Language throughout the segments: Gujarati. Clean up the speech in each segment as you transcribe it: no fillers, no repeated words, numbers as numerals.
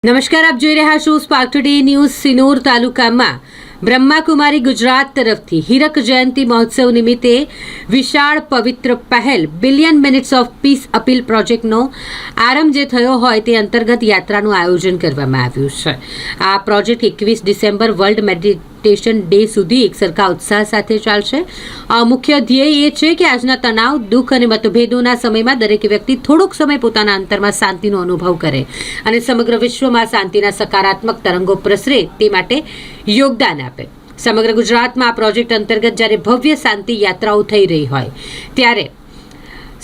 નમસ્કાર, આપ જોઈ રહ્યા છો સ્પાર્ક ટુડે ન્યૂઝ. સિનોર તાલુકામાં બ્રહ્માકુમારી ગુજરાત તરફથી હીરક જયંતિ મહોત્સવ નિમિત્તે વિશાળ પવિત્ર પહેલ billion minutes of piece appeal પ્રોજેક્ટનો આરંભ જે થયો હોય તે અંતર્ગત યાત્રાનું આયોજન કરવામાં આવ્યું છે. આ project 21 December world meditation day સુધી એક સરખા ઉત્સાહ સાથે ચાલશે. મુખ્ય ધ્યેય એ છે કે આજના તણાવ, દુઃખ અને મતભેદોના સમયમાં દરેક વ્યક્તિ થોડોક સમય પોતાના અંતરમાં શાંતિનો અનુભવ કરે અને સમગ્ર વિશ્વમાં શાંતિના સકારાત્મક તરંગો પ્રસરે તે માટે યોગદાન આપે. સમગ્ર ગુજરાતમાં આ પ્રોજેક્ટ અંતર્ગત જ્યારે ભવ્ય શાંતિ યાત્રાઓ થઈ રહી હોય ત્યારે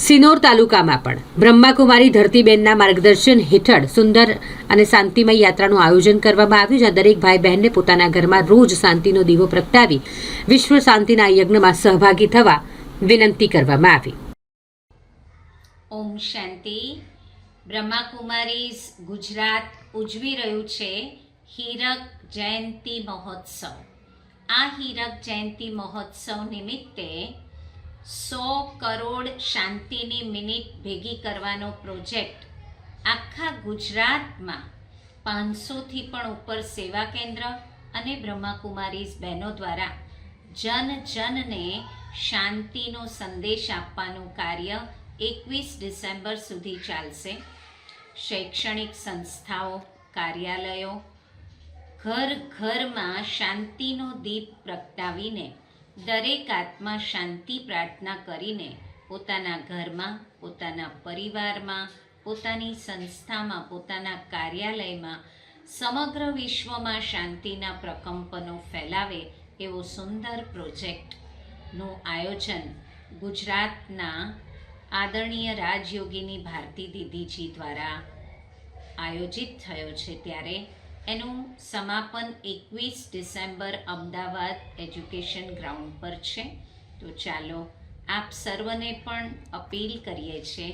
સિનોર તાલુકામાં પણ બ્રહ્માકુમારી ધરતીબેનના માર્ગદર્શન હેઠળ સુંદર અને શાંતિમય યાત્રાનું આયોજન કરવામાં આવ્યું, જ્યાં દરેક ભાઈ બહેનને પોતાના ઘરમાં રોજ શાંતિનો દીવો પ્રગટાવી વિશ્વ શાંતિના યજ્ઞમાં સહભાગી થવા વિનંતી કરવામાં આવી. ઓમ શાંતિ. બ્રહ્માકુમારી ગુજરાત ઉજવી રહ્યું છે હીરક જયંતિ મહોત્સવ. આ હીરક જયંતિ મહોત્સવ નિમિત્તે 100 કરોડ શાંતિની મિનિટ ભેગી કરવાનો પ્રોજેક્ટ આખા ગુજરાતમાં 500થી પણ ઉપર સેવા કેન્દ્ર અને બ્રહ્માકુમારીઝ બહેનો દ્વારા જનને શાંતિનો સંદેશ આપવાનું કાર્ય 21 ડિસેમ્બર સુધી ચાલશે. શૈક્ષણિક સંસ્થાઓ, કાર્યાલયો, ઘર ઘરમાં શાંતિનો દીપ પ્રગટાવીને દરેક આત્મા શાંતિ પ્રાર્થના કરીને પોતાના ઘરમાં, પોતાના પરિવારમાં, પોતાની સંસ્થામાં, પોતાના કાર્યાલયમાં, સમગ્ર વિશ્વમાં શાંતિના પ્રકંપનો ફેલાવે એવો સુંદર પ્રોજેક્ટનું આયોજન ગુજરાતના આદરણીય રાજયોગીની ભારતી દીદીજી દ્વારા આયોજિત થયો છે. ત્યારે એનું સમાપન 21 ડિસેમ્બર અમદાવાદ એજ્યુકેશન ગ્રાઉન્ડ પર છે. તો ચાલો આપ સર્વને પણ અપીલ કરીએ છીએ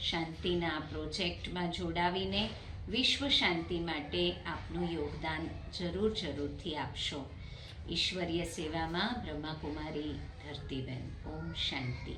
શાંતિના આ પ્રોજેક્ટમાં જોડાવીને વિશ્વ શાંતિ માટે આપનું યોગદાન જરૂરથી આપશો. ઈશ્વરીય સેવામાં બ્રહ્માકુમારી ધરતીબેન. ઓમ શાંતિ.